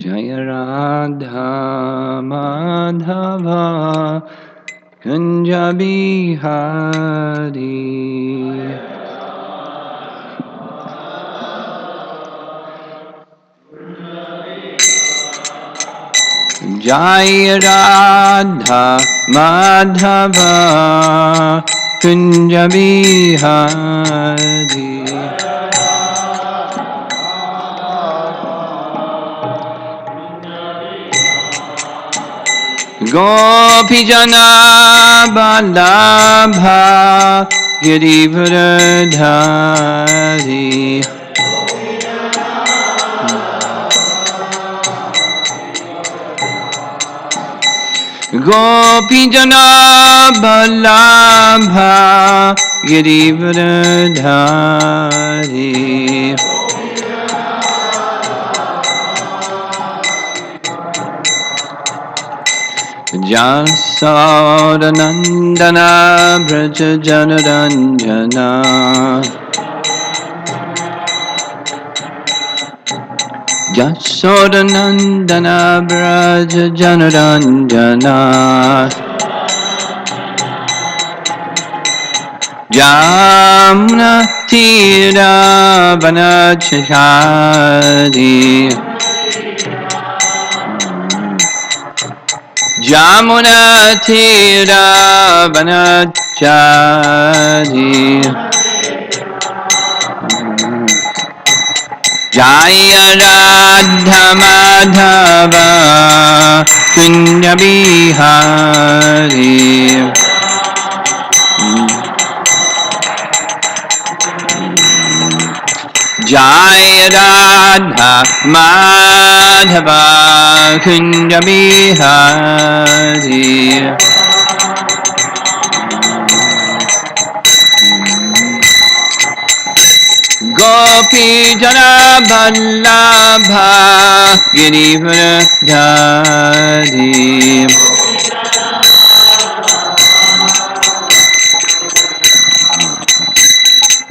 Jaya Radha Madhava Kunja Bihari Jaya Radha Madhava Kunja Bihari Gopijana Balabha Girivardhari Gopijana Balabha Girivardhari Jasodanandana Braja Janaranjana Jasodanandana Braja Janaranjana Jamna Tira Vanachari Jamuna Tira Vanachari Jaya Radha Madhava Kunja Bihari Jaya Radha Madhava Kunja Bihari Gopi Jana Vallabha Girivardhari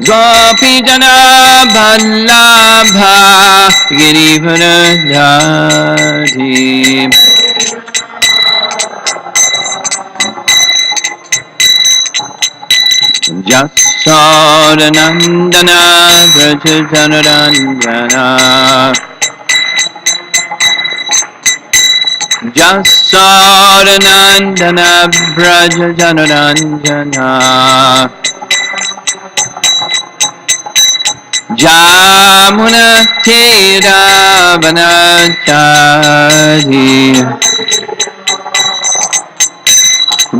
Gopi Jana Vallabha Girivardhari Jasodanandana Braja Janaranjana Jasodanandana Braja Janaranjana Jamuna Tira Vanachari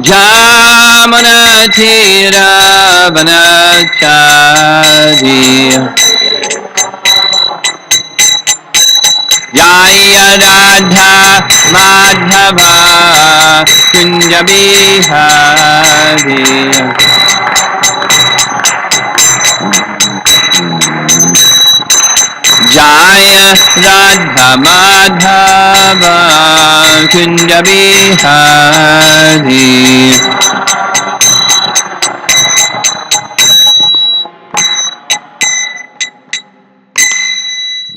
Jamuna Tira Vanachari Jaya Radha Madhava Kunja Bihari Jaya Radha Madhava Kunja Bihari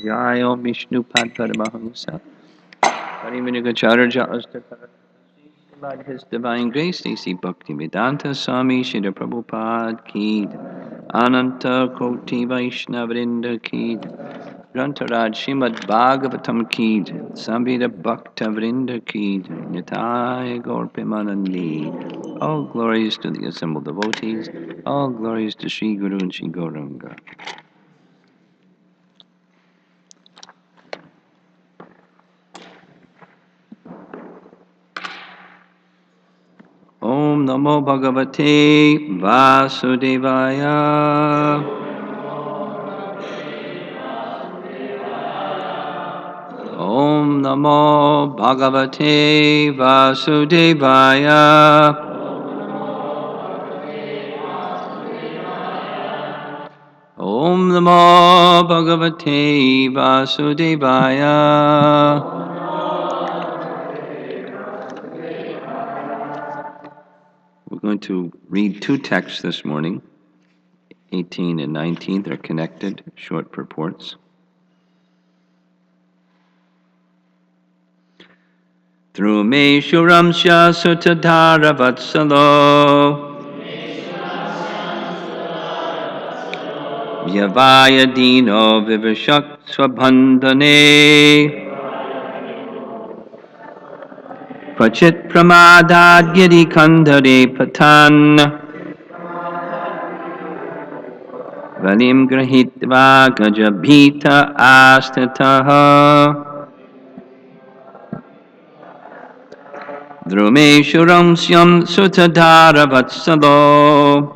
Jai Om Vishnu Pad Paramahamsa Parivinagacharya Astakara By His Divine Grace, A.C. Bhaktivedanta Swami Srila Prabhupada Ki Ananta Koti Vaishnavrinda Ki Grantaraj Srimad Bhagavatam Ki Sambhita Bhakta Vrinda Ki Nitai Gaur Premanandi. All glories to the assembled devotees, all glories to Sri Guru and Sri Gauranga. Om Namo Bhagavate Vasudevaya. Om Namo Bhagavate Vasudevaya. Om Namo Bhagavate Vasudevaya. We're going to read two texts this morning. 18 and 19, they're connected, short purports. Drumeshu Ramsya Sutadhara Vatsalo Vyavaya Dino Vivishak Swabhandane Prachit Pramadad Giri Kandare Patan Valim Grahitva Gajabhita Astataha Drumeshu Ramsyam Sutadhara Vatsalo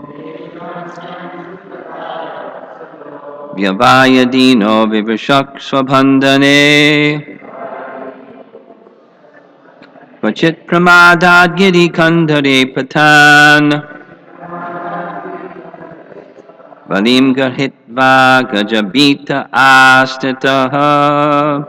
Vyavaya Dino Vivishak Swabhandane Vachit Pramadad Giri Kandare Patan Valim Garhitva Gajabhita Astataha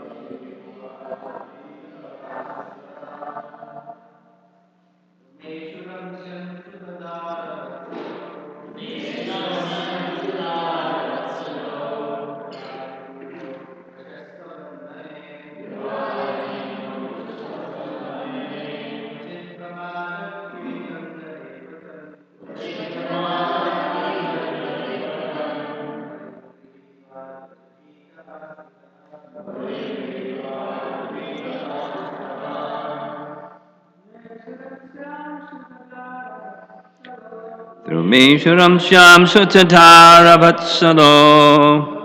Drumeshuram Sham Sutadhara Vatsalo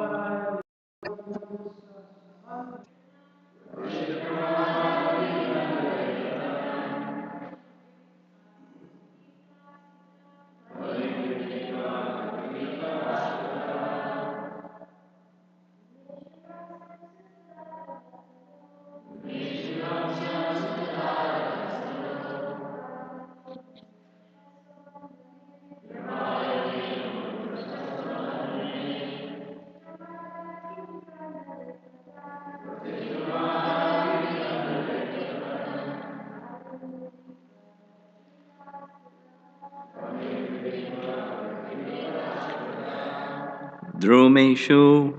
Drumeshu,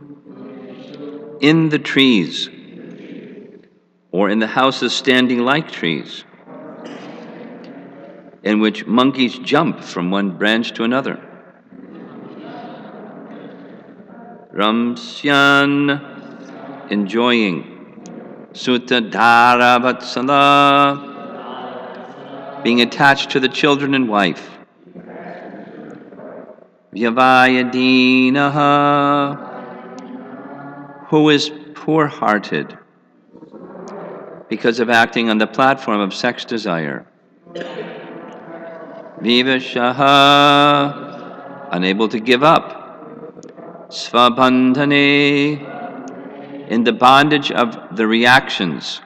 in the trees, or in the houses standing like trees, in which monkeys jump from one branch to another. Ramsyan, enjoying. Sutadhara Vatsala, being attached to the children and wife. Vyavayadinaha, who is poor-hearted because of acting on the platform of sex desire. Vivashaha, unable to give up. Svabandhane, in the bondage of the reactions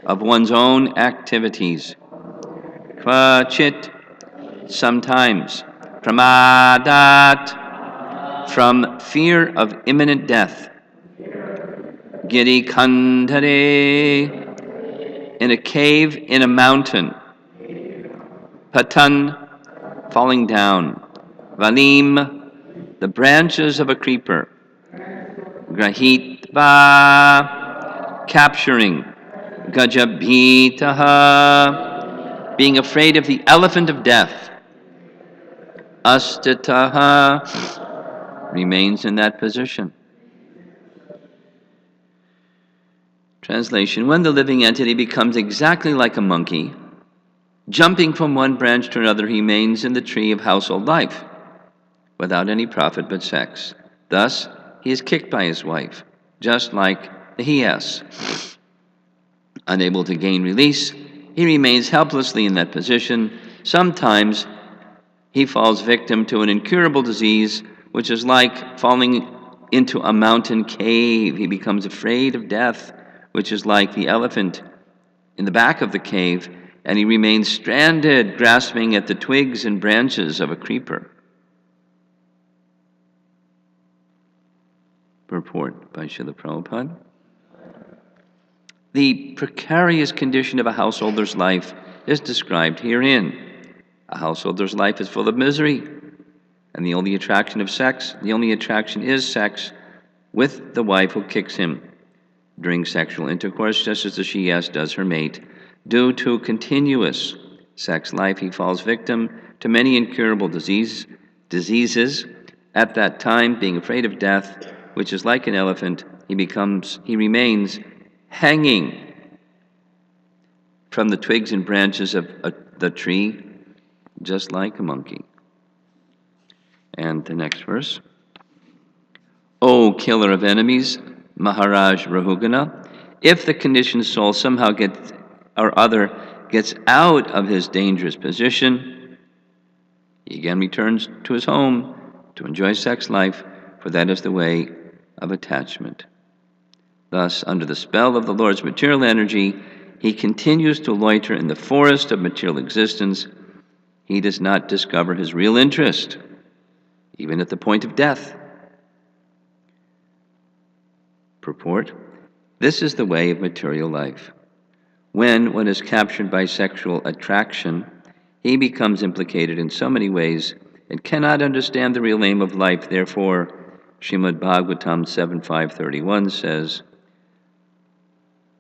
of one's own activities. Kvachit, sometimes. Pramadat, from fear of imminent death. Giri Kandhare, in a cave in a mountain. Patan, falling down. Valim, the branches of a creeper. Grahitva, capturing. Gajabhitaha, being afraid of the elephant of death. Astataha, remains in that position. Translation: when the living entity becomes exactly like a monkey, jumping from one branch to another, he remains in the tree of household life, without any profit but sex. Thus, he is kicked by his wife, just like the he-ass. Unable to gain release, he remains helplessly in that position. Sometimes he falls victim to an incurable disease, which is like falling into a mountain cave. He becomes afraid of death, which is like the elephant in the back of the cave, and he remains stranded, grasping at the twigs and branches of a creeper. Purport by Srila Prabhupada. The precarious condition of a householder's life is described herein. A householder's life is full of misery, and the only attraction is sex with the wife who kicks him. during sexual intercourse, just as the she-ass does her mate. Due to continuous sex life, he falls victim to many incurable diseases. At that time, being afraid of death, which is like an elephant, he remains hanging from the twigs and branches of the tree, just like a monkey. And the next verse. O killer of enemies, Maharaj Rahugana, if the conditioned soul somehow gets out of his dangerous position, he again returns to his home to enjoy sex life, for that is the way of attachment. Thus, under the spell of the Lord's material energy, he continues to loiter in the forest of material existence. He does not discover his real interest, even at the point of death. Purport: this is the way of material life. When one is captured by sexual attraction, he becomes implicated in so many ways and cannot understand the real aim of life. Therefore, Srimad Bhagavatam 7.5.31 says,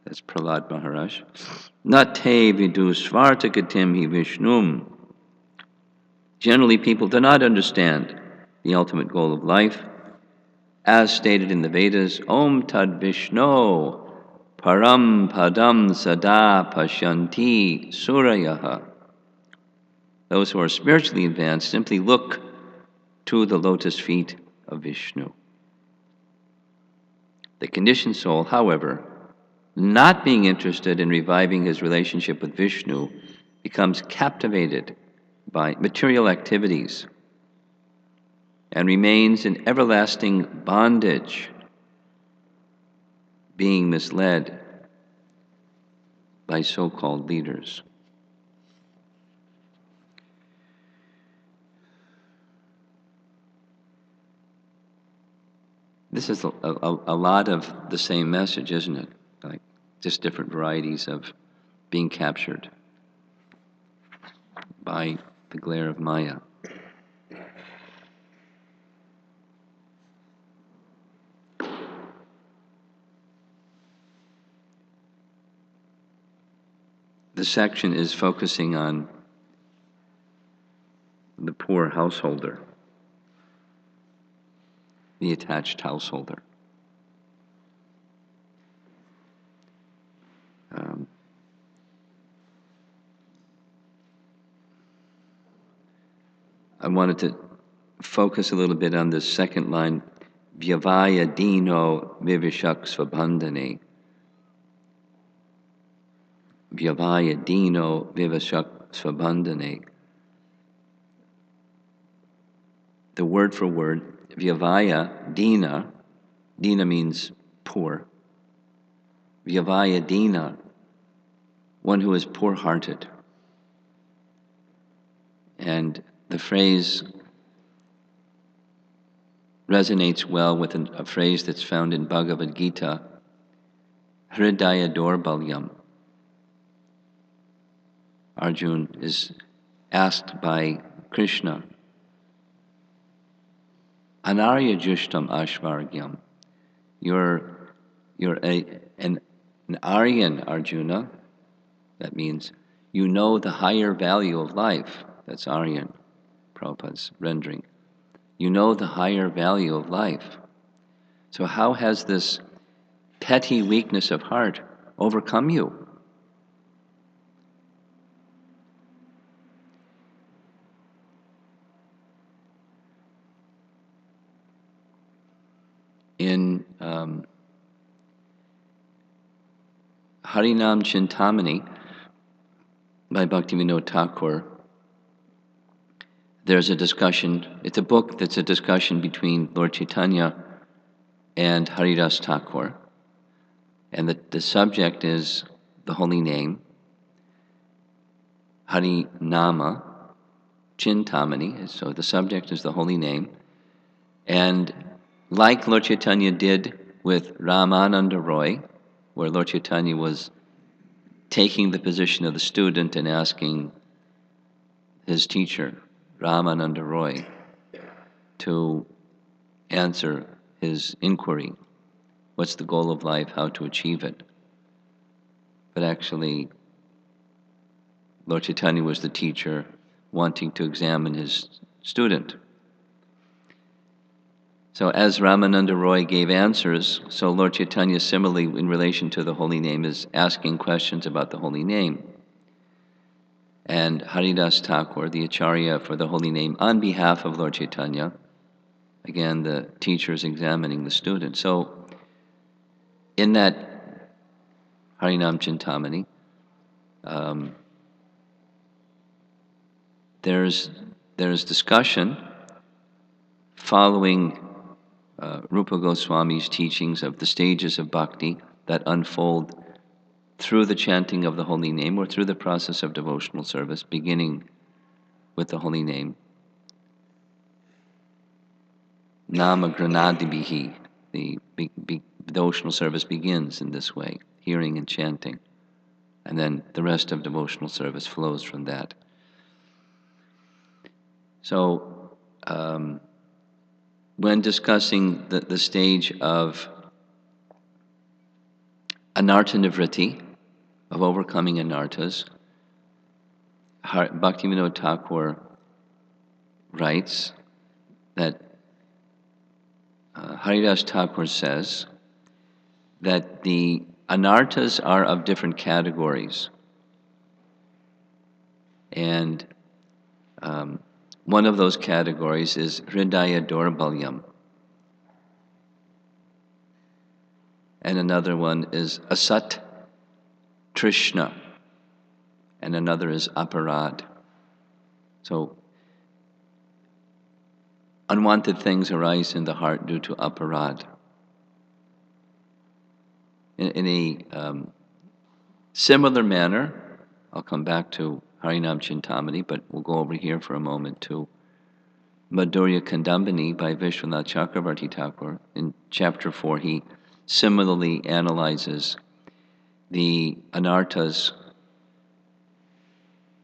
that's Prahlad Maharaj, Nate vidu svartagatim hi Vishnum. Generally, people do not understand the ultimate goal of life. As stated in the Vedas, Om Tad Vishno Param Padam Sada Pashyanti Surayaha. Those who are spiritually advanced simply look to the lotus feet of Vishnu. The conditioned soul, however, not being interested in reviving his relationship with Vishnu, becomes captivated by material activities and remains in everlasting bondage, being misled by so-called leaders. This is a lot of the same message, isn't it? Like just different varieties of being captured by the glare of Maya. The section is focusing on the poor householder, the attached householder. I wanted to focus a little bit on this second line, Vyavaya Dino Vivishak Svabandhane. Vyavaya Dino Vivishak Svabandhane. The word for word, Vyavaya Dina, Dina means poor. Vyavaya Dina, one who is poor-hearted. And the phrase resonates well with a phrase that's found in Bhagavad Gita, Hridaya Dorbalyam. Arjuna is asked by Krishna, Anarya Jushtam Ashvargyam. You're an Aryan, Arjuna. That means you know the higher value of life. That's Aryan, Prabhupada's rendering. You know the higher value of life. So how has this petty weakness of heart overcome you? In Harinam Chintamani by Bhaktivinoda Thakur, there's a discussion. It's a book that's a discussion between Lord Chaitanya and Haridas Thakur. And the subject is the holy name, Harinama Chintamani. So the subject is the holy name. And like Lord Chaitanya did with Ramananda Roy, where Lord Chaitanya was taking the position of the student and asking his teacher, Ramananda Roy, to answer his inquiry. what's the goal of life, how to achieve it. But actually, Lord Chaitanya was the teacher wanting to examine his student. So as Ramananda Roy gave answers, so Lord Chaitanya similarly in relation to the holy name is asking questions about the holy name. And Haridas Thakur, the Acharya for the holy name, on behalf of Lord Chaitanya, again the teacher is examining the student. So in that Harinam Chintamani, there's discussion following Rupa Goswami's teachings of the stages of bhakti that unfold through the chanting of the holy name or through the process of devotional service, beginning with the holy name. Nama Granadibihi, the devotional service begins in this way, hearing and chanting. And then the rest of devotional service flows from that. So, when discussing the stage of anartha nivriti, of overcoming anarthas, Bhaktivinoda Thakur writes that Haridas Thakur says that the anarthas are of different categories. And one of those categories is Hridaya Dorbalyam. And another one is Asat Trishna. And another is Aparad. So, unwanted things arise in the heart due to Aparad. In a similar manner, I'll come back to Harinam Chintamani, but we'll go over here for a moment to Madhurya Kandambini by Vishwanath Chakravarti Thakur. In chapter 4, he similarly analyzes the anarthas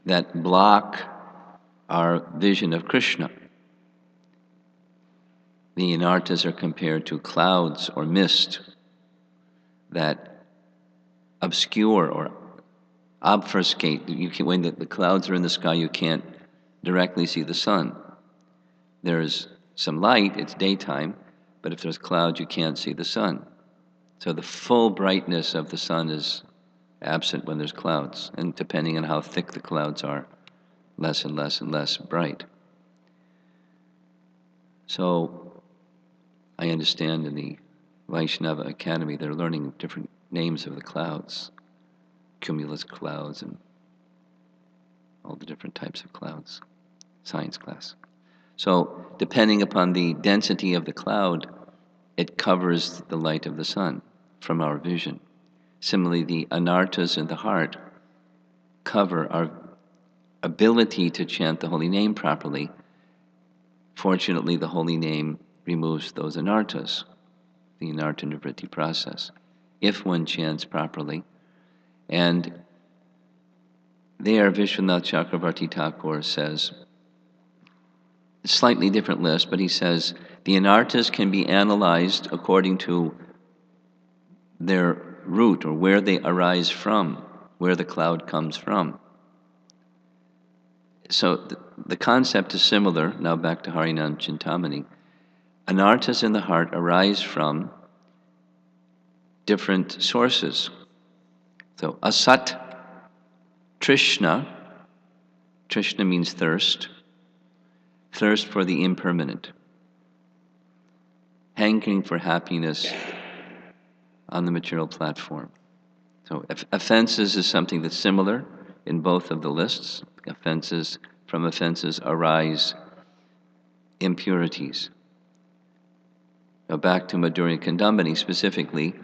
that block our vision of Krishna. The anarthas are compared to clouds or mist that obscure or obfuscate. When the clouds are in the sky, you can't directly see the sun. There's some light, it's daytime, but if there's clouds, you can't see the sun. So the full brightness of the sun is absent when there's clouds, and depending on how thick the clouds are, less and less and less bright. So I understand in the Vaishnava Academy, they're learning different names of the clouds, cumulus clouds and all the different types of clouds, science class. So depending upon the density of the cloud, it covers the light of the sun from our vision. Similarly, the anarthas in the heart cover our ability to chant the holy name properly. Fortunately, the holy name removes those anarthas, the anartha nivriti process, if one chants properly. And there, Vishwanath Chakravarti Thakur says, a slightly different list, but he says, the anarthas can be analyzed according to their root or where they arise from, where the cloud comes from. So the concept is similar. Now back to Harinam Chintamani. Anarthas in the heart arise from different sources. So asat, trishna means thirst for the impermanent, hankering for happiness on the material platform. So offenses is something that's similar in both of the lists. From offenses arise impurities. Now back to Madhurya Kandambini specifically,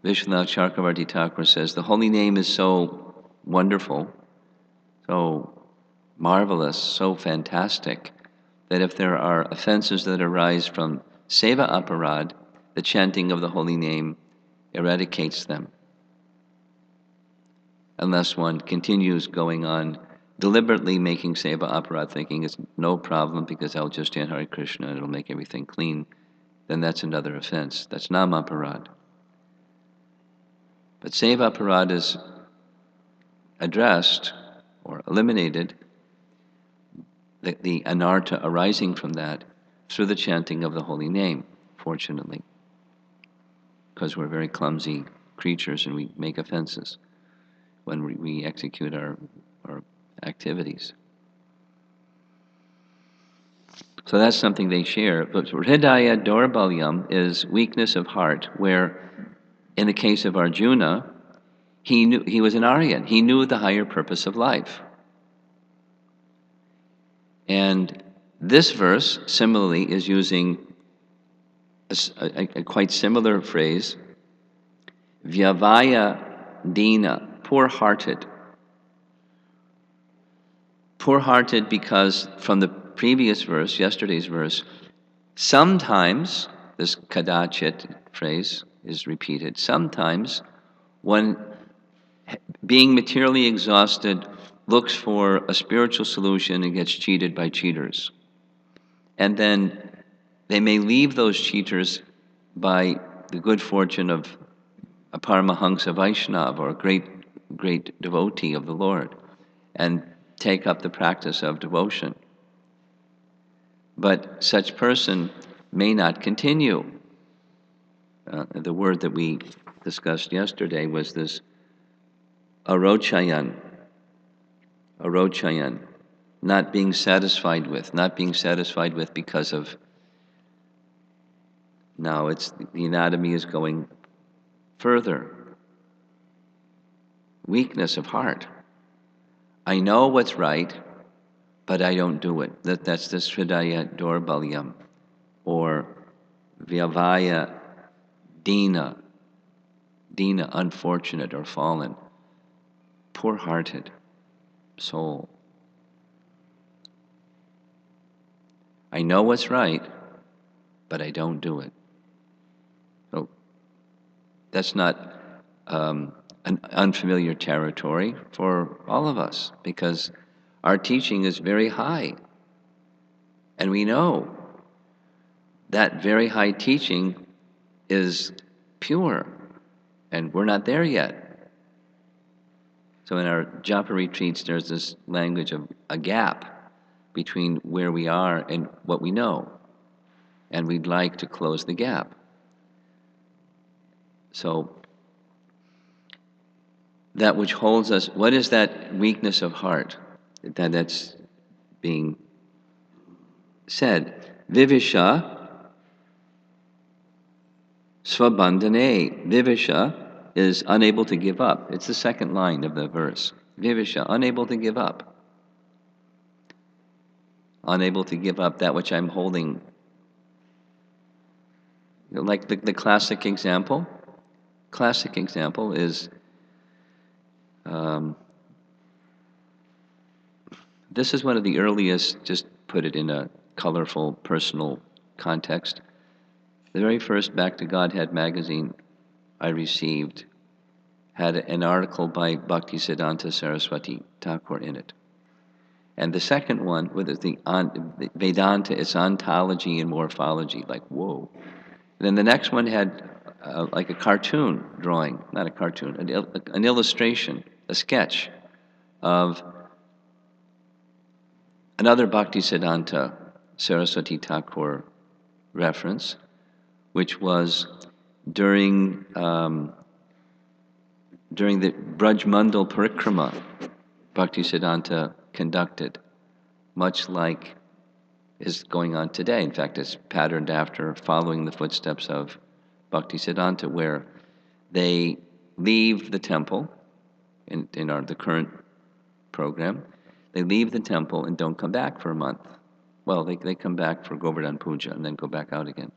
Vishwanath Chakravarti Thakur says, the holy name is so wonderful, so marvelous, so fantastic, that if there are offenses that arise from seva aparad, the chanting of the holy name eradicates them. Unless one continues going on deliberately making seva aparad, thinking it's no problem because I'll just chant Hare Krishna and it'll make everything clean, then that's another offense. That's namaparad. But sevaparad is addressed or eliminated, the anartha arising from that, through the chanting of the holy name, fortunately. Because we're very clumsy creatures and we make offenses when we execute our activities. So that's something they share. But hridaya dorbalyam is weakness of heart, where in the case of Arjuna, he was an Aryan. He knew the higher purpose of life. And this verse, similarly, is using a quite similar phrase, vyavaya dina, poor-hearted. Poor-hearted because from the previous verse, yesterday's verse, sometimes, this kadachit phrase is repeated, sometimes one, being materially exhausted, looks for a spiritual solution and gets cheated by cheaters. And then they may leave those cheaters by the good fortune of a Paramahansa Vaishnava or a great devotee of the Lord and take up the practice of devotion. But such person may not continue. The word that we discussed yesterday was this arochayan, not being satisfied with because of, now it's, the anatomy is going further. Weakness of heart. I know what's right, but I don't do it. That's the hridaya dorbalyam, or vyavaya dina, unfortunate or fallen, poor-hearted soul. I know what's right, but I don't do it. So that's not an unfamiliar territory for all of us, because our teaching is very high. And we know that very high teaching is pure, and we're not there yet. So in our japa retreats, there's this language of a gap between where we are and what we know, and we'd like to close the gap. So that which holds us, what is that weakness of heart that's being said? Vivisha swabandhane. Vivisha is unable to give up. It's the second line of the verse. Vivisha, unable to give up. Unable to give up that which I'm holding. You know, like the classic example. Classic example is, this is one of the earliest, just put it in a colorful, personal context. The very first Back to Godhead magazine I received had an article by Bhaktisiddhanta Saraswati Thakur in it. And the second one, with the Vedanta, its ontology and morphology, like, whoa. And then the next one had like a cartoon drawing, not a cartoon, an illustration, a sketch of another Bhaktisiddhanta Saraswati Thakur reference, which was during the Brajmandal Parikrama Bhaktisiddhanta conducted, much like is going on today. In fact, it's patterned after, following the footsteps of Bhaktisiddhanta, where they leave the temple in the current program. They leave the temple and don't come back for a month. Well, they come back for Govardhan Puja and then go back out again.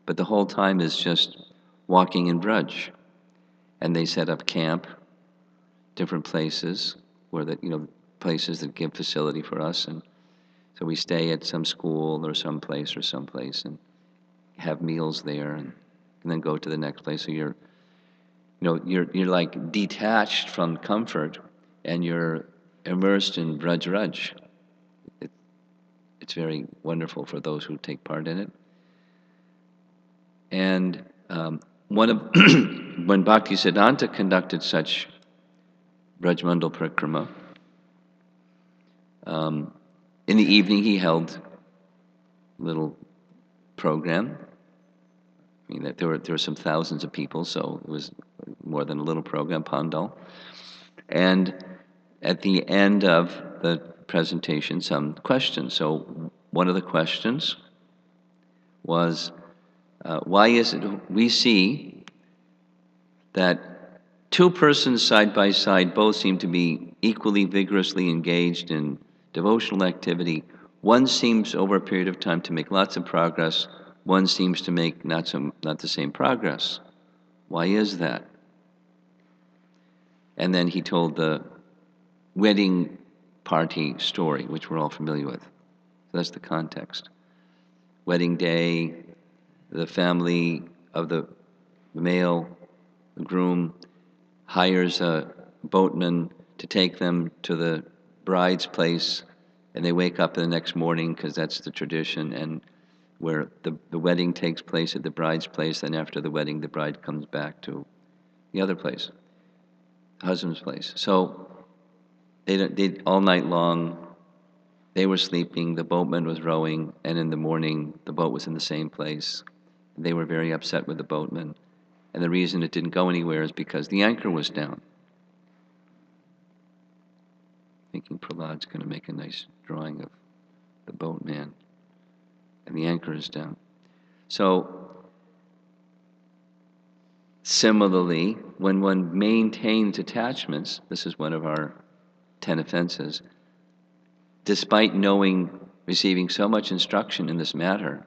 But the whole time is just walking in Braj. And they set up camp, different places where places that give facility for us. And so we stay at some school or someplace and have meals there, and then go to the next place. So you're like detached from comfort, and you're immersed in Braj Raj. It's very wonderful for those who take part in it. And one of when Bhaktisiddhanta conducted such Brajmandal Parikrama, in the evening he held a little program. I mean, there were some thousands of people, so it was more than a little program, Pandal. And at the end of the presentation, some questions. So one of the questions was, why is it we see that two persons side by side both seem to be equally vigorously engaged in devotional activity? One seems over a period of time to make lots of progress, one seems to make not the same progress. Why is that? And then he told the wedding party story, which we're all familiar with. So that's the context. Wedding day, the family of the male, the groom, hires a boatman to take them to the bride's place, and they wake up the next morning, because that's the tradition, and where the wedding takes place at the bride's place, and after the wedding the bride comes back to the other place, the husband's place. So they all night long, they were sleeping, the boatman was rowing, and in the morning the boat was in the same place. They were very upset with the boatman, and the reason it didn't go anywhere is because the anchor was down. Thinking Prahlad's going to make a nice drawing of the boatman, and the anchor is down. So similarly, when one maintains attachments, this is one of our 10 offenses, despite receiving so much instruction in this matter,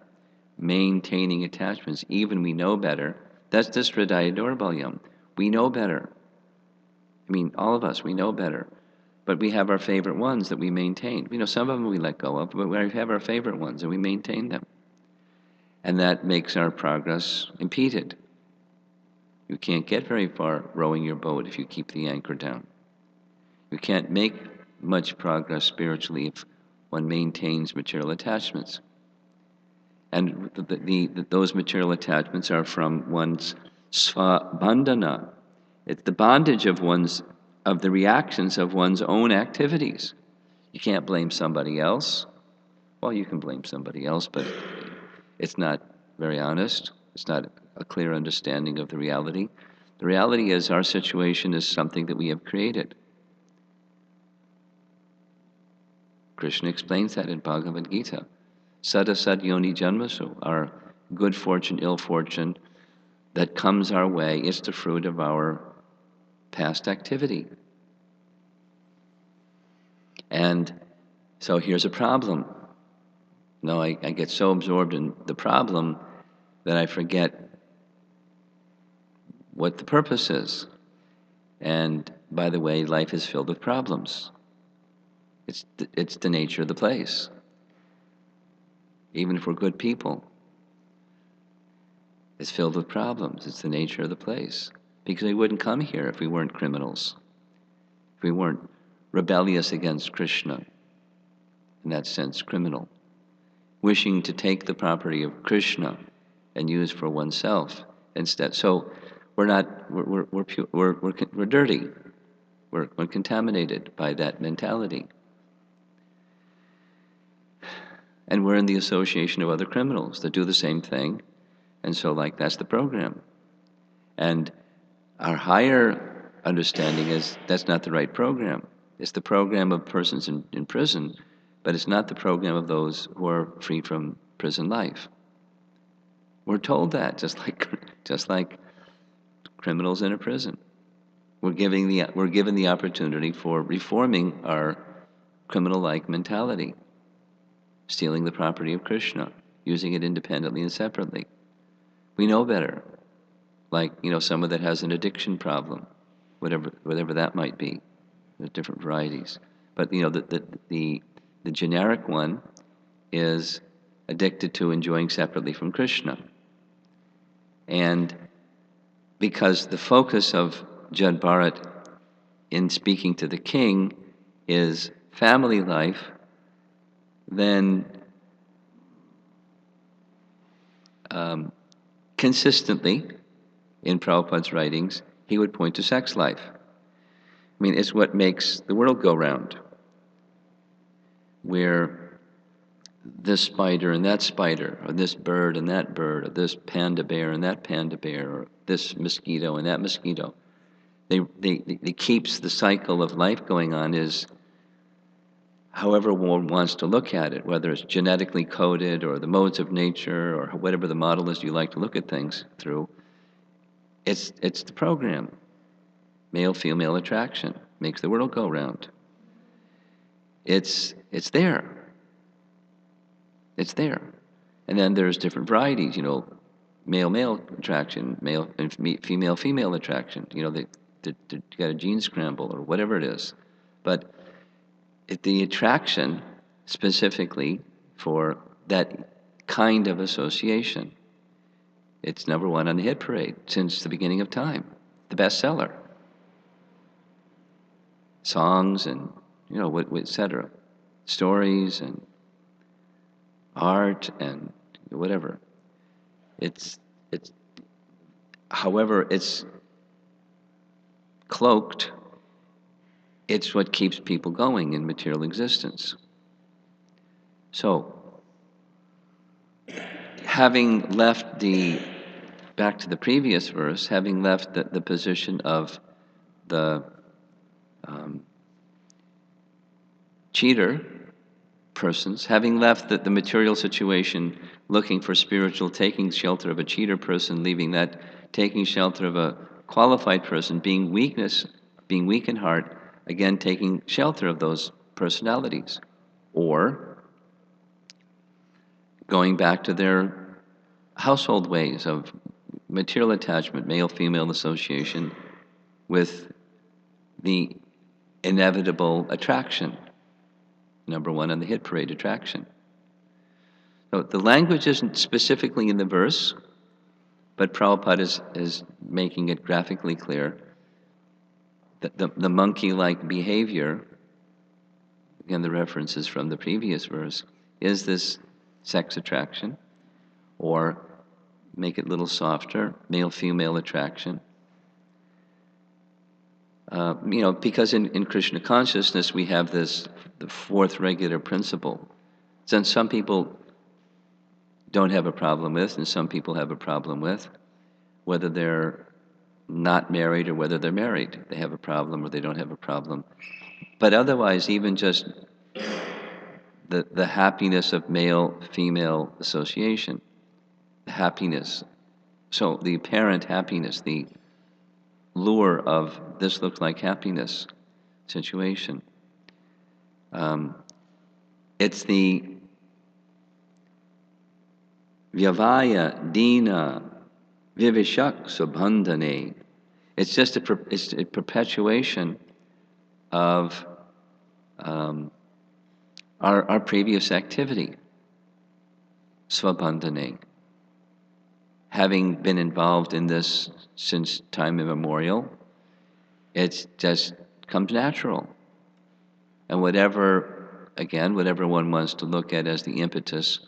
maintaining attachments, even we know better, that's this Hridaya Daurbalyam. We know better. I mean, all of us, we know better. But we have our favorite ones that we maintain. You know, some of them we let go of, but we have our favorite ones and we maintain them. And that makes our progress impeded. You can't get very far rowing your boat if you keep the anchor down. You can't make much progress spiritually if one maintains material attachments. And those material attachments are from one's svabandhana. It's the bondage of the reactions of one's own activities. You can't blame somebody else. Well, you can blame somebody else, but it's not very honest. It's not a clear understanding of the reality. The reality is our situation is something that we have created. Krishna explains that in Bhagavad Gita. Sada sad yoni janmasu, our good fortune, ill fortune that comes our way, is the fruit of our past activity. And so here's a problem. No, I get so absorbed in the problem that I forget what the purpose is. And by the way, life is filled with problems. It's the nature of the place. Even if we're good people, it's filled with problems. It's the nature of the place. Because we wouldn't come here if we weren't criminals, if we weren't rebellious against Krishna, in that sense, criminal, wishing to take the property of Krishna and use for oneself instead. So we're dirty. We're contaminated by that mentality. And we're in the association of other criminals that do the same thing. And so, that's the program. And our higher understanding is that's not the right program. It's the program of persons in prison, but it's not the program of those who are free from prison life. We're told that, just like criminals in a prison. We're given the opportunity for reforming our criminal-like mentality, stealing the property of Krishna, using it independently and separately. We know better. Someone that has an addiction problem, whatever that might be. There's different varieties. But the generic one is addicted to enjoying separately from Krishna. And because the focus of Jad Bharat in speaking to the king is family life, then consistently in Prabhupada's writings, he would point to sex life. I mean, it's what makes the world go round. Where this spider and that spider, or this bird and that bird, or this panda bear and that panda bear, or this mosquito and that mosquito, they keeps the cycle of life going on is however one wants to look at it, whether it's genetically coded or the modes of nature or whatever the model is you like to look at things through. It's the program. Male-female attraction makes the world go round. It's there. It's there. And then there's different varieties, male-male attraction, male and female-female attraction. They got a gene scramble or whatever it is. But the attraction specifically for that kind of association, it's number one on the hit parade since the beginning of time, the bestseller. Songs and, etc. Stories and art and whatever. However it's cloaked, it's what keeps people going in material existence. So, having left back to the previous verse, having left the position of the cheater persons, having left the material situation, looking for spiritual, taking shelter of a cheater person, leaving that, taking shelter of a qualified person, being weak in heart, again taking shelter of those personalities, or going back to their household ways of material attachment, male-female association, with the inevitable attraction, number one on the hit parade, attraction. So the language isn't specifically in the verse, but Prabhupada is making it graphically clear that the monkey-like behavior, again the reference is from the previous verse, is this sex attraction, or make it a little softer, male-female attraction. Because in Krishna consciousness we have the fourth regular principle. Then some people don't have a problem with, and some people have a problem with, whether they're not married or whether they're married. They have a problem or they don't have a problem. But otherwise, even just the happiness of male-female association, the happiness, so the apparent happiness, the lure of this looks like happiness situation. It's the vyavaya dina vivishak subhandhane. It's just a perpetuation of our previous activity, svabandhane. Having been involved in this since time immemorial, it just comes natural. And whatever one wants to look at as the impetus,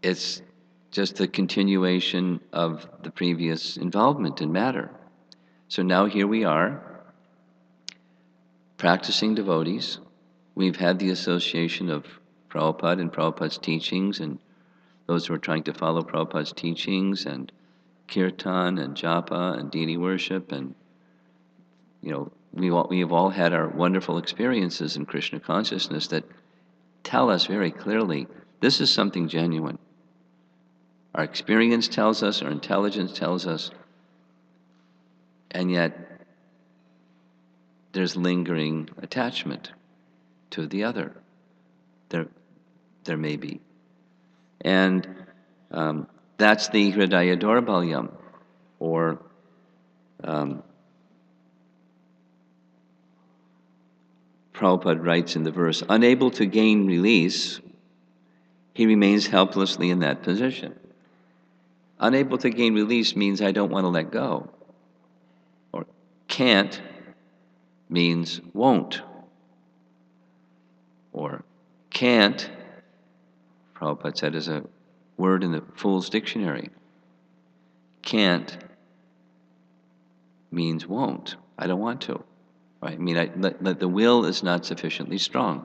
it's just the continuation of the previous involvement in matter. So now here we are, practicing devotees. We've had the association of Prabhupada and Prabhupada's teachings, and those who are trying to follow Prabhupada's teachings, and kirtan and japa and deity worship, and we have all had our wonderful experiences in Krishna consciousness that tell us very clearly this is something genuine. Our experience tells us, our intelligence tells us, and yet there's lingering attachment to the other. There may be. And that's the Hridaya Daurbalyam, or Prabhupada writes in the verse, unable to gain release, he remains helplessly in that position. Unable to gain release means I don't want to let go. Or can't means won't. Or can't, Prabhupada said, is a word in the Fool's Dictionary. Can't means won't. I don't want to. Right? I mean, the will is not sufficiently strong.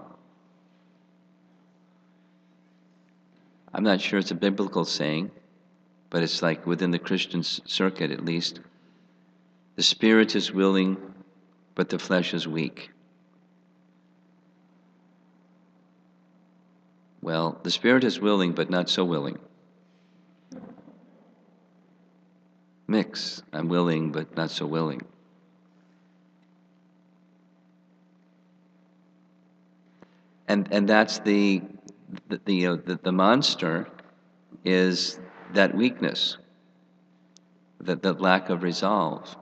I'm not sure it's a biblical saying, but it's like within the Christian circuit at least, the spirit is willing, but the flesh is weak. Well, the spirit is willing, but not so willing. Mix. I'm willing, but not so willing. And that's the monster is that weakness, that lack of resolve,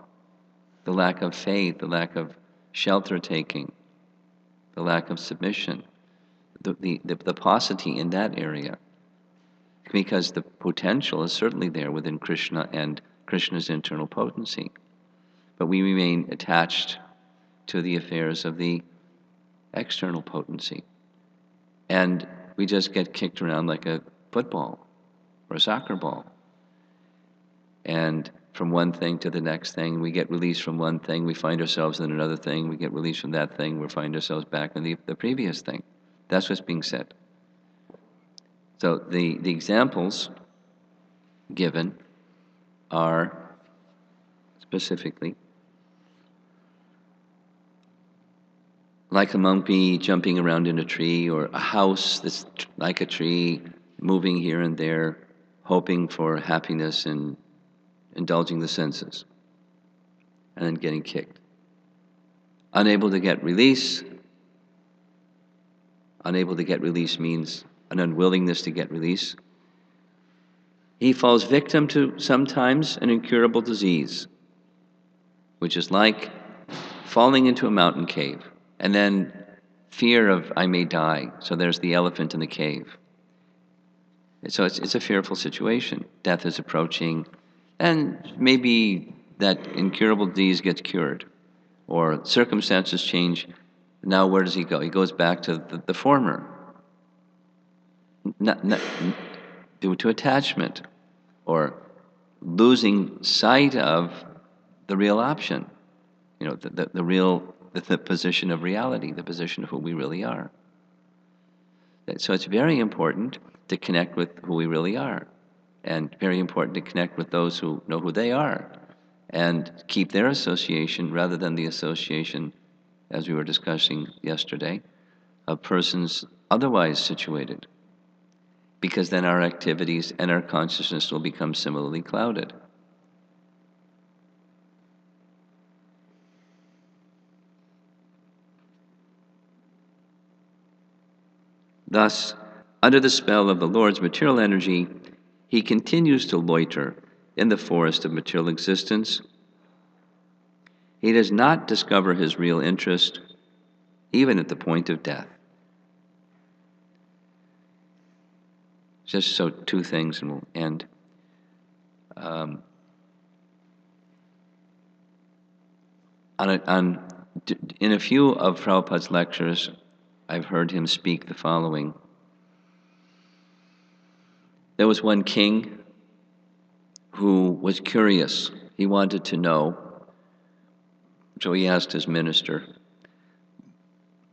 the lack of faith, the lack of shelter taking, the lack of submission, the paucity in that area. Because the potential is certainly there within Krishna and Krishna's internal potency. But we remain attached to the affairs of the external potency. And we just get kicked around like a football or a soccer ball. And from one thing to the next thing, we get released from one thing, we find ourselves in another thing, we get released from that thing, we find ourselves back in the previous thing. That's what's being said. So the examples given are specifically like a monkey jumping around in a tree, or a house that's like a tree, moving here and there, hoping for happiness and indulging the senses, and then getting kicked. Unable to get release. Unable to get release means an unwillingness to get release. He falls victim to sometimes an incurable disease, which is like falling into a mountain cave, and then fear of I may die. So there's the elephant in the cave. So it's a fearful situation. Death is approaching, and maybe that incurable disease gets cured, or circumstances change. Now where does he go? He goes back to the former, not due to attachment, or losing sight of the real option. You know, the position of reality, the position of who we really are. So it's very important to connect with who we really are, and very important to connect with those who know who they are, and keep their association rather than the association, as we were discussing yesterday, of persons otherwise situated, because then our activities and our consciousness will become similarly clouded. Thus, under the spell of the Lord's material energy, he continues to loiter in the forest of material existence. He does not discover his real interest, even at the point of death. Just so two things, and we'll end. In a few of Prabhupada's lectures, I've heard him speak the following. There was one king who was curious. He wanted to know, so he asked his minister,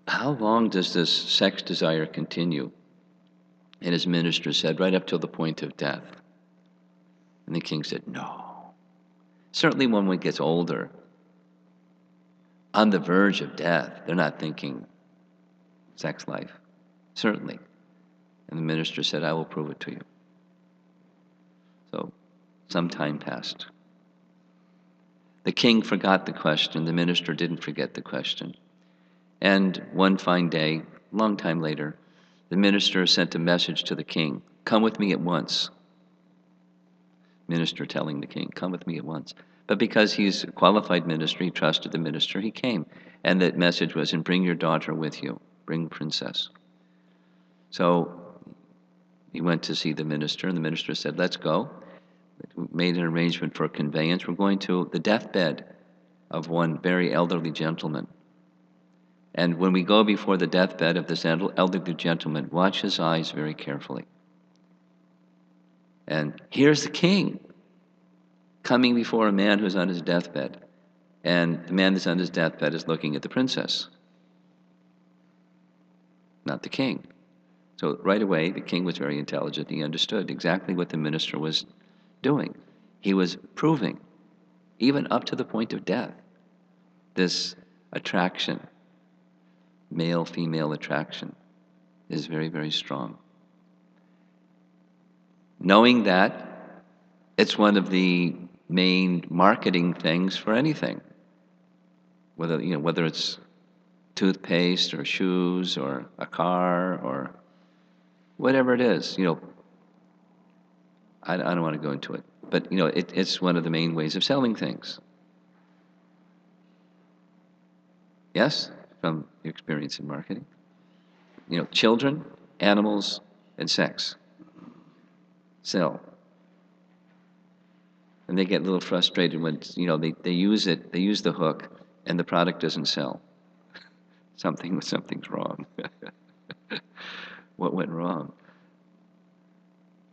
how long does this sex desire continue? And his minister said, right up till the point of death. And the king said, no. Certainly when one gets older, on the verge of death, they're not thinking sex life. Certainly. And the minister said, I will prove it to you. So some time passed. The king forgot the question. The minister didn't forget the question. And one fine day, a long time later, the minister sent a message to the king, come with me at once. Minister telling the king, come with me at once. But because he's a qualified minister, he trusted the minister, he came. And that message was, and bring your daughter with you. Bring princess. So he went to see the minister, and the minister said, let's go. We made an arrangement for a conveyance. We're going to the deathbed of one very elderly gentleman. And when we go before the deathbed of this elderly gentleman, watch his eyes very carefully. And here's the king. coming before a man who's on his deathbed, and the man that's on his deathbed is looking at the princess, not the king. So right away, the king was very intelligent. He understood exactly what the minister was doing. He was proving, even up to the point of death, this attraction, male-female attraction, is very, very strong. Knowing that, it's one of the main marketing things for anything, whether it's toothpaste or shoes or a car or whatever it is. I don't want to go into it, but it's one of the main ways of selling things. Yes, from your experience in marketing. Children, animals, and sex sell. And they get a little frustrated when they use the hook, and the product doesn't sell. Something's wrong. What went wrong?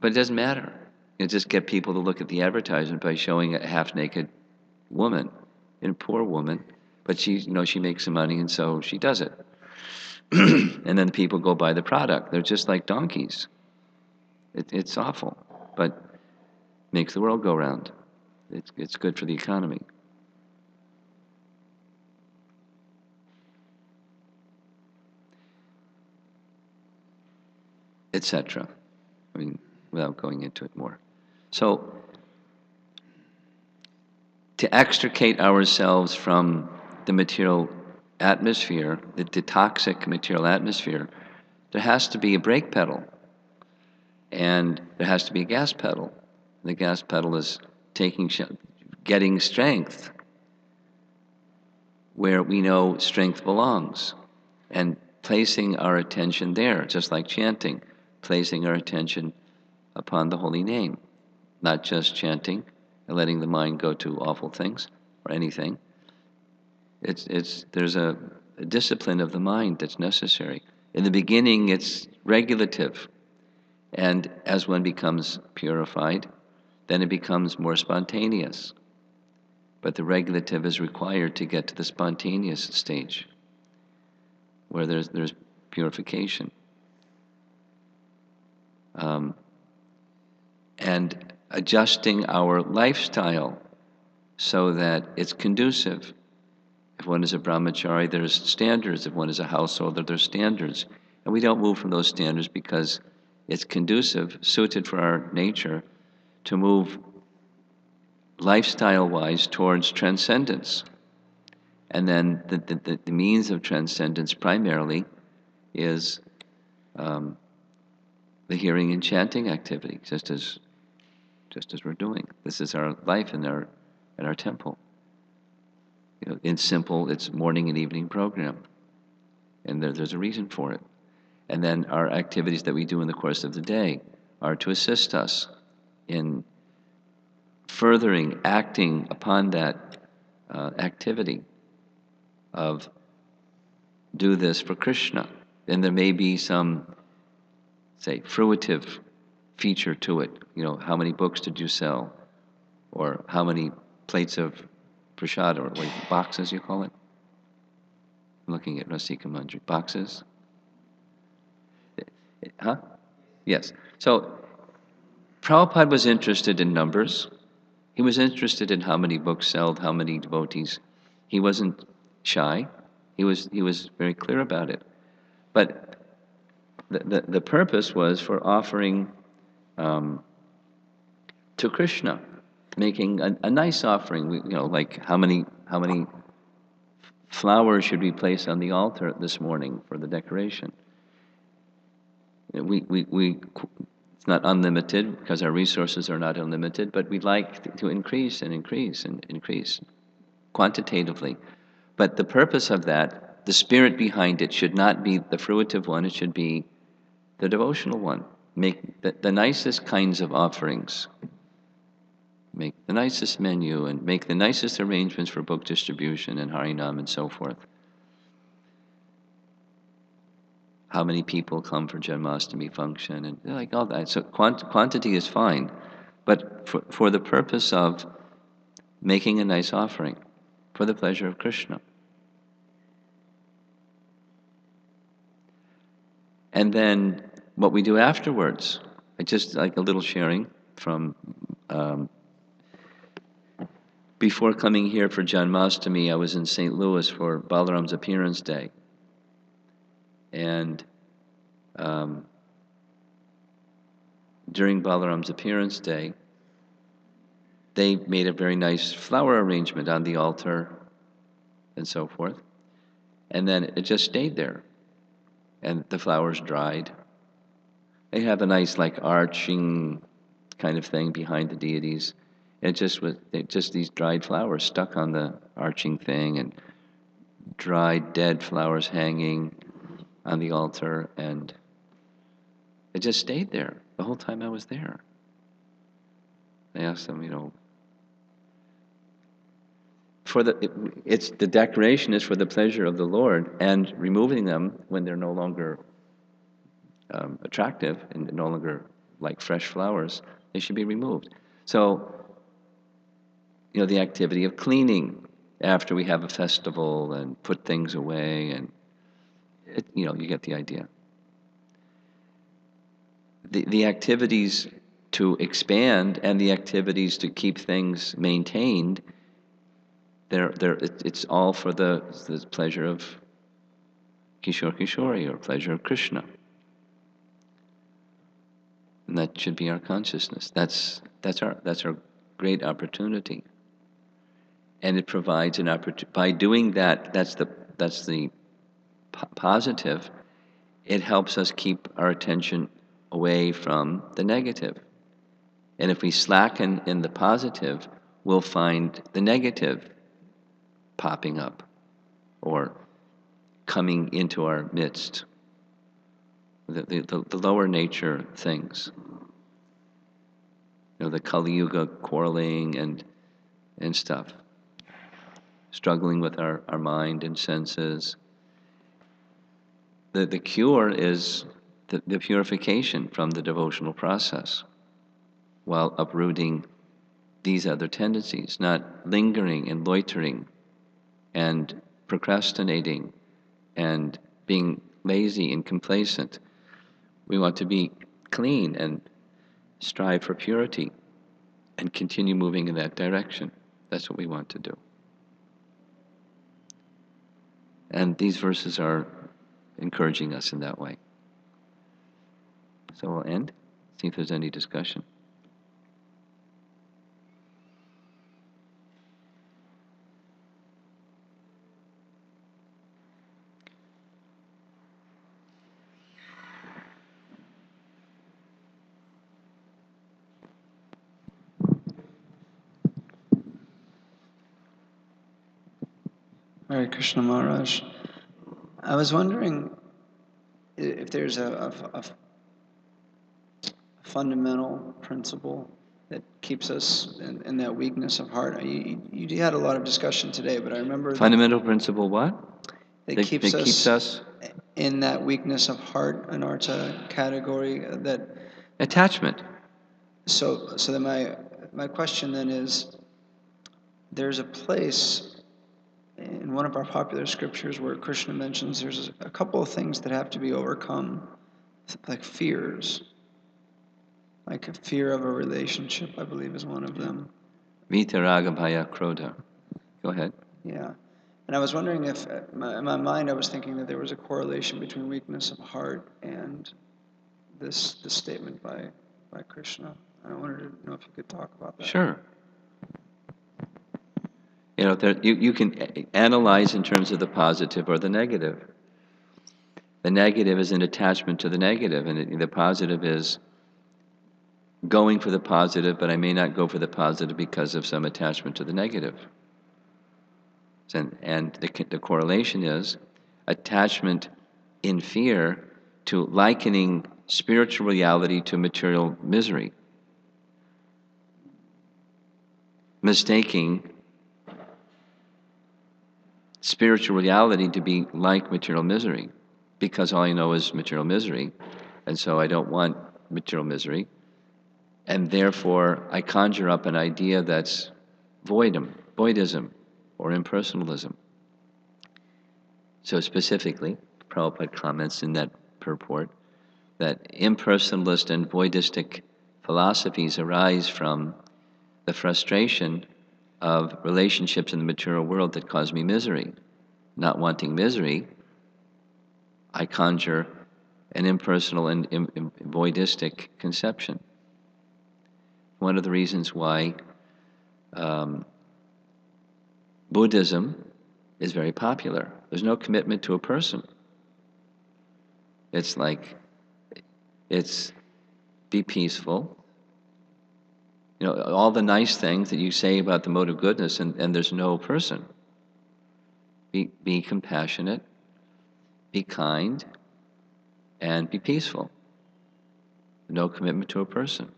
But it doesn't matter. Just get people to look at the advertisement by showing a half-naked woman, and a poor woman, but she makes some money, and so she does it. And then people go buy the product. They're just like donkeys. It's awful, but makes the world go round. It's good for the economy. Etc. Without going into it more. So, to extricate ourselves from the material atmosphere, the toxic material atmosphere, there has to be a brake pedal, and there has to be a gas pedal. The gas pedal is getting strength where we know strength belongs, and placing our attention there, just like chanting, placing our attention upon the holy name, not just chanting and letting the mind go to awful things or anything. There's a discipline of the mind that's necessary. In the beginning, it's regulative, and as one becomes purified, then it becomes more spontaneous. But the regulative is required to get to the spontaneous stage, where there's purification. And adjusting our lifestyle so that it's conducive. If one is a brahmachari, there's standards. If one is a householder, there's standards. And we don't move from those standards because it's conducive, suited for our nature, to move lifestyle-wise towards transcendence. And then the means of transcendence primarily is the hearing and chanting activity, just as we're doing. This is our life in our temple. In simple, it's morning and evening program, and there's a reason for it. And then our activities that we do in the course of the day are to assist us in furthering, acting upon that activity of do this for Krishna. And there may be some, say, fruitive feature to it. How many books did you sell? Or how many plates of prasad, or boxes you call it? I'm looking at Rasika Manjari. Boxes? Huh? Yes. So, Prabhupada was interested in numbers. He was interested in how many books sold, how many devotees. He wasn't shy. He was very clear about it. But the purpose was for offering to Krishna, making a nice offering. Like how many flowers should we place on the altar this morning for the decoration? It's not unlimited because our resources are not unlimited, but we'd like to increase and increase and increase quantitatively. But the purpose of that, the spirit behind it, should not be the fruitive one, it should be the devotional one. Make the nicest kinds of offerings. Make the nicest menu and make the nicest arrangements for book distribution and Harinam and so forth. How many people come for Janmashtami function and like all that. So quantity is fine, but for the purpose of making a nice offering for the pleasure of Krishna. And then what we do afterwards, just like a little sharing from before coming here for Janmashtami, I was in St. Louis for Balaram's Appearance Day. And during Balaram's Appearance Day, they made a very nice flower arrangement on the altar and so forth. And then it just stayed there. And the flowers dried. They have a nice, like, arching kind of thing behind the deities. It just was just these dried flowers stuck on the arching thing, and dried dead flowers hanging on the altar, and it just stayed there the whole time I was there. I asked them, it's the decoration is for the pleasure of the Lord, and removing them when they're no longer attractive and no longer like fresh flowers, they should be removed. So, the activity of cleaning after we have a festival and put things away, and you get the idea. The activities to expand and the activities to keep things maintained, it's all for the pleasure of Kishore Kishori, or pleasure of Krishna. And that should be our consciousness. That's our great opportunity. And it provides an opportunity. By doing that, that's the positive. It helps us keep our attention away from the negative. And if we slacken in the positive, we'll find the negative popping up or coming into our midst. The lower nature things. The Kali Yuga quarreling and stuff. Struggling with our mind and senses. The cure is the purification from the devotional process, while uprooting these other tendencies, not lingering and loitering and procrastinating and being lazy and complacent. We want to be clean and strive for purity and continue moving in that direction. That's what we want to do. And these verses are encouraging us in that way. So we'll end, see if there's any discussion. Hare Krishna Maharaj. I was wondering if there's a fundamental principle that keeps us in that weakness of heart. You had a lot of discussion today, but I remember... Fundamental principle what? That keeps us in that weakness of heart, anartha category, that... Attachment. So then my question then is, there's a place in one of our popular scriptures where Krishna mentions there's a couple of things that have to be overcome, like fears. Like a fear of a relationship, I believe, is one of them. Vitaraga bhaya krodha. Go ahead. Yeah. And I was wondering if, in my mind, I was thinking that there was a correlation between weakness of heart and this statement by Krishna. I wanted to know if you could talk about that. Sure. You can analyze in terms of the positive or the negative. The negative is an attachment to the negative, and the positive is going for the positive, but I may not go for the positive because of some attachment to the negative. And the correlation is attachment in fear to likening spiritual reality to material misery. Mistaking spiritual reality to be like material misery, because all I know is material misery, and so I don't want material misery, and therefore I conjure up an idea that's voidism, or impersonalism. So specifically, Prabhupada comments in that purport that impersonalist and voidistic philosophies arise from the frustration of relationships in the material world that cause me misery. Not wanting misery, I conjure an impersonal and voidistic conception. One of the reasons why Buddhism is very popular. There's no commitment to a person. It's like, it's be peaceful. You know, all the nice things that you say about the mode of goodness, and there's no person. Be compassionate, be kind, and be peaceful. No commitment to a person.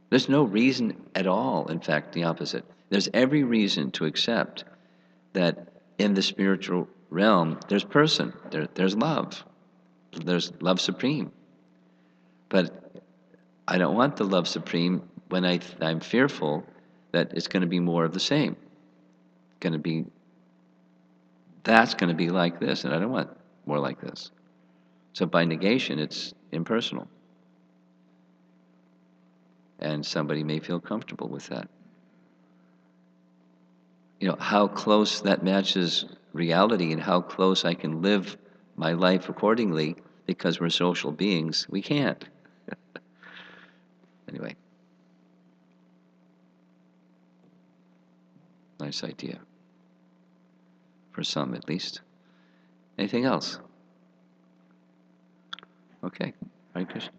There's no reason at all, in fact, the opposite. There's every reason to accept that in the spiritual realm, there's person, there's love. There's love supreme. But I don't want the love supreme when I'm fearful that it's going to be more of the same. That's going to be like this, and I don't want more like this. So by negation, it's impersonal. And somebody may feel comfortable with that. You know, how close that matches reality and how close I can live my life accordingly, because we're social beings, we can't. Anyway. Nice idea. For some, at least. Anything else? Okay. Hare Krishna.